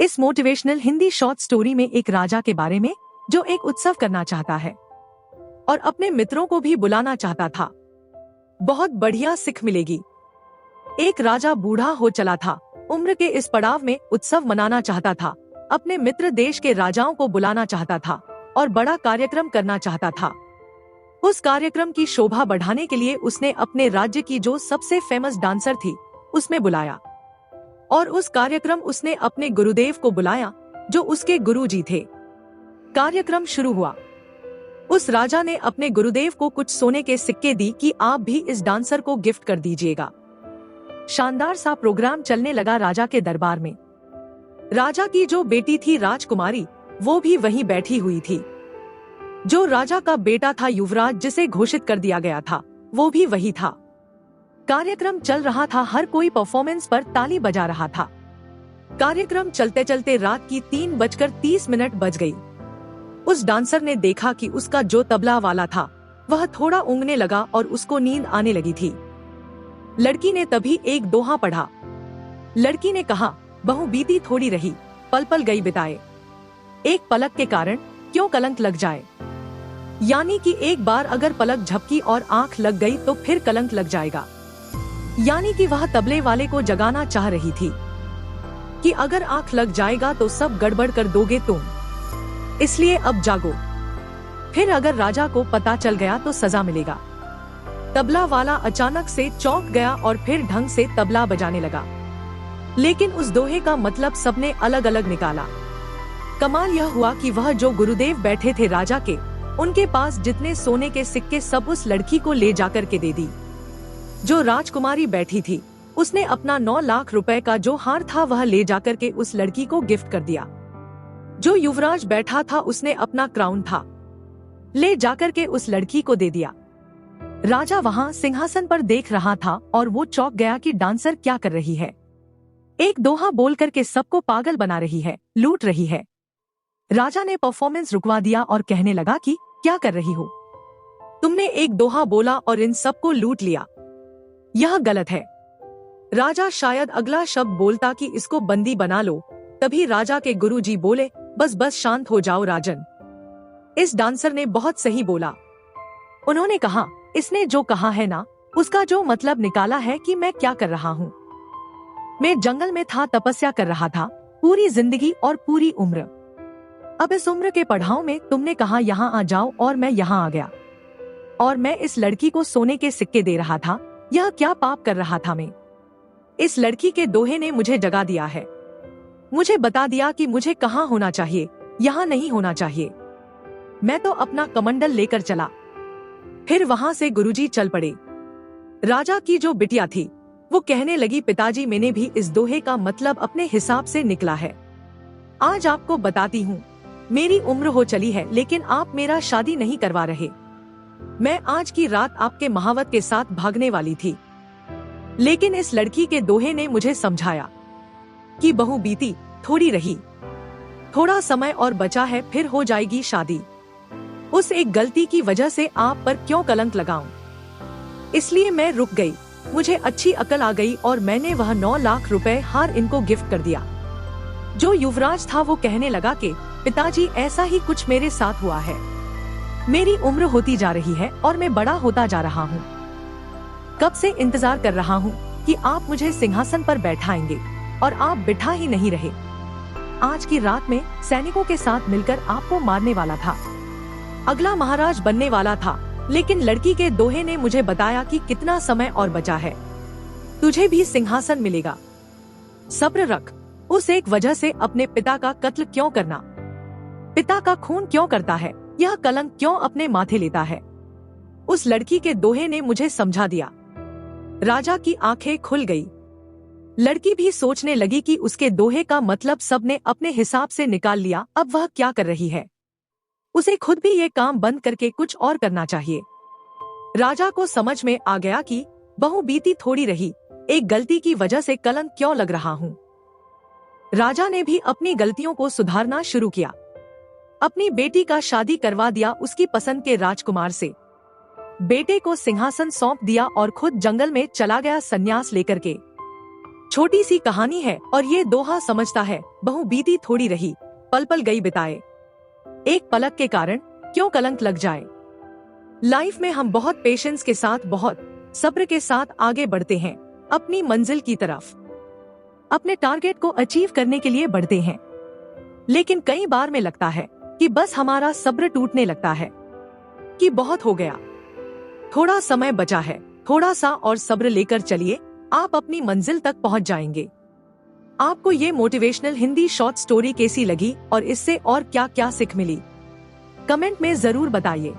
इस motivational Hindi short story में एक राजा के बारे में जो एक उत्सव करना चाहता है और अपने मित्रों को भी बुलाना चाहता था। बहुत बढ़िया सीख मिलेगी। एक राजा बूढ़ा हो चला था। उम्र के इस पड़ाव में उत्सव मनाना चाहता था, अपने मित्र देश के राजाओं को बुलाना चाहता था और बड़ा कार्यक्रम करना चाहता था। उस कार्यक्रम की शोभा बढ़ाने के लिए उसने अपने राज्य की जो सबसे फेमस डांसर थी उसमें बुलाया और उस कार्यक्रम उसने अपने गुरुदेव को बुलाया जो उसके गुरुजी थे। कार्यक्रम शुरू हुआ। उस राजा ने अपने गुरुदेव को कुछ सोने के सिक्के दी कि आप भी इस डांसर को गिफ्ट कर दीजिएगा। शानदार सा प्रोग्राम चलने लगा राजा के दरबार में। राजा की जो बेटी थी राजकुमारी, वो भी वहीं बैठी हुई थी। जो राजा का बेटा था युवराज, जिसे घोषित कर दिया गया था, वो भी वही था। कार्यक्रम चल रहा था, हर कोई परफॉर्मेंस पर ताली बजा रहा था। कार्यक्रम चलते चलते रात की 3:30 बज गई। उस डांसर ने देखा कि उसका जो तबला वाला था वह थोड़ा ऊँघने लगा और उसको नींद आने लगी थी। लड़की ने तभी एक दोहा पढ़ा। लड़की ने कहा, बहू बीती थोड़ी रही, पल पल गई बिताए। एक पलक के कारण क्यों कलंक लग जाए। यानी कि एक बार अगर पलक झपकी और आंख लग गई तो फिर कलंक लग जाएगा। यानी कि वह तबले वाले को जगाना चाह रही थी कि अगर आंख लग जाएगा तो सब गड़बड़ कर दोगे तुम, इसलिए अब जागो, फिर अगर राजा को पता चल गया तो सजा मिलेगा। तबला वाला अचानक से चौंक गया और फिर ढंग से तबला बजाने लगा, लेकिन उस दोहे का मतलब सबने अलग अलग निकाला। कमाल यह हुआ कि वह जो गुरुदेव बैठे थे राजा के, उनके पास जितने सोने के सिक्के सब उस लड़की को ले जाकर के दे दी। जो राजकुमारी बैठी थी उसने अपना 9 लाख रुपए का जो हार था वह ले जाकर के उस लड़की को गिफ्ट कर दिया। जो युवराज बैठा था उसने अपना क्राउन था ले जाकर के उस लड़की को दे दिया। राजा वहाँ सिंहासन पर देख रहा था और वो चौंक गया कि डांसर क्या कर रही है। एक दोहा बोल करके सबको पागल बना रही है, लूट रही है। राजा ने परफॉर्मेंस रुकवा दिया और कहने लगा कि क्या कर रही हो, तुमने एक दोहा बोला और इन सबको लूट लिया, यह गलत है। राजा शायद अगला शब्द बोलता कि इसको बंदी बना लो, तभी राजा के गुरुजी बोले, बस बस शांत हो जाओ राजन, इस डांसर ने बहुत सही बोला। उन्होंने कहा, इसने जो कहा है ना, उसका जो मतलब निकाला है कि मैं क्या कर रहा हूँ। मैं जंगल में था, तपस्या कर रहा था पूरी जिंदगी और पूरी उम्र। अब इस उम्र के पड़ाव में तुमने कहा यहाँ आ जाओ और मैं यहाँ आ गया, और मैं इस लड़की को सोने के सिक्के दे रहा था। यह क्या पाप कर रहा था मैं। इस लड़की के दोहे ने मुझे जगा दिया है, मुझे बता दिया कि मुझे कहाँ होना चाहिए, यहाँ नहीं होना चाहिए। मैं तो अपना कमंडल लेकर चला। फिर वहाँ से गुरुजी चल पड़े। राजा की जो बिटिया थी वो कहने लगी, पिताजी मैंने भी इस दोहे का मतलब अपने हिसाब से निकला है। आज आपको बताती हूँ, मेरी उम्र हो चली है लेकिन आप मेरा शादी नहीं करवा रहे। मैं आज की रात आपके महावत के साथ भागने वाली थी, लेकिन इस लड़की के दोहे ने मुझे समझाया कि बहू बीती थोड़ी रही, थोड़ा समय और बचा है, फिर हो जाएगी शादी। उस एक गलती की वजह से आप पर क्यों कलंक लगाऊं, इसलिए मैं रुक गई। मुझे अच्छी अकल आ गई और मैंने वह 9 लाख रुपए हार इनको गिफ्ट कर दिया। जो युवराज था वो कहने लगा कि पिताजी ऐसा ही कुछ मेरे साथ हुआ है। मेरी उम्र होती जा रही है और मैं बड़ा होता जा रहा हूँ। कब से इंतजार कर रहा हूँ कि आप मुझे सिंहासन पर बैठाएंगे और आप बिठा ही नहीं रहे। आज की रात में सैनिकों के साथ मिलकर आपको मारने वाला था, अगला महाराज बनने वाला था, लेकिन लड़की के दोहे ने मुझे बताया कि कितना समय और बचा है, तुझे भी सिंहासन मिलेगा। सब्र रख। उस एक वजह से अपने पिता का कत्ल क्यों करना, पिता का खून क्यों करता है, यह कलंक क्यों अपने माथे लेता है। उस लड़की के दोहे ने मुझे समझा दिया। राजा की आंखें खुल गई। लड़की भी सोचने लगी कि उसके दोहे का मतलब सबने अपने हिसाब से निकाल लिया, अब वह क्या कर रही है। उसे खुद भी ये काम बंद करके कुछ और करना चाहिए। राजा को समझ में आ गया कि बहू बीती थोड़ी रही, एक गलती की वजह से कलंक क्यों लग रहा हूँ। राजा ने भी अपनी गलतियों को सुधारना शुरू किया। अपनी बेटी का शादी करवा दिया उसकी पसंद के राजकुमार से। बेटे को सिंहासन सौंप दिया और खुद जंगल में चला गया संन्यास लेकर के। छोटी सी कहानी है और ये दोहा समझता है, बहु बीती थोड़ी रही, पल पल गई बिताए। एक पलक के कारण क्यों कलंक लग जाए। लाइफ में हम बहुत पेशेंस के साथ, बहुत सब्र के साथ आगे बढ़ते हैं अपनी मंजिल की तरफ, अपने टारगेट को अचीव करने के लिए बढ़ते हैं। लेकिन कई बार में लगता है कि बस हमारा सब्र टूटने लगता है, कि बहुत हो गया, थोड़ा समय बचा है, थोड़ा सा और सब्र लेकर चलिए, आप अपनी मंजिल तक पहुंच जाएंगे। आपको ये मोटिवेशनल हिंदी शॉर्ट स्टोरी कैसी लगी और इससे और क्या क्या सीख मिली, कमेंट में जरूर बताइए।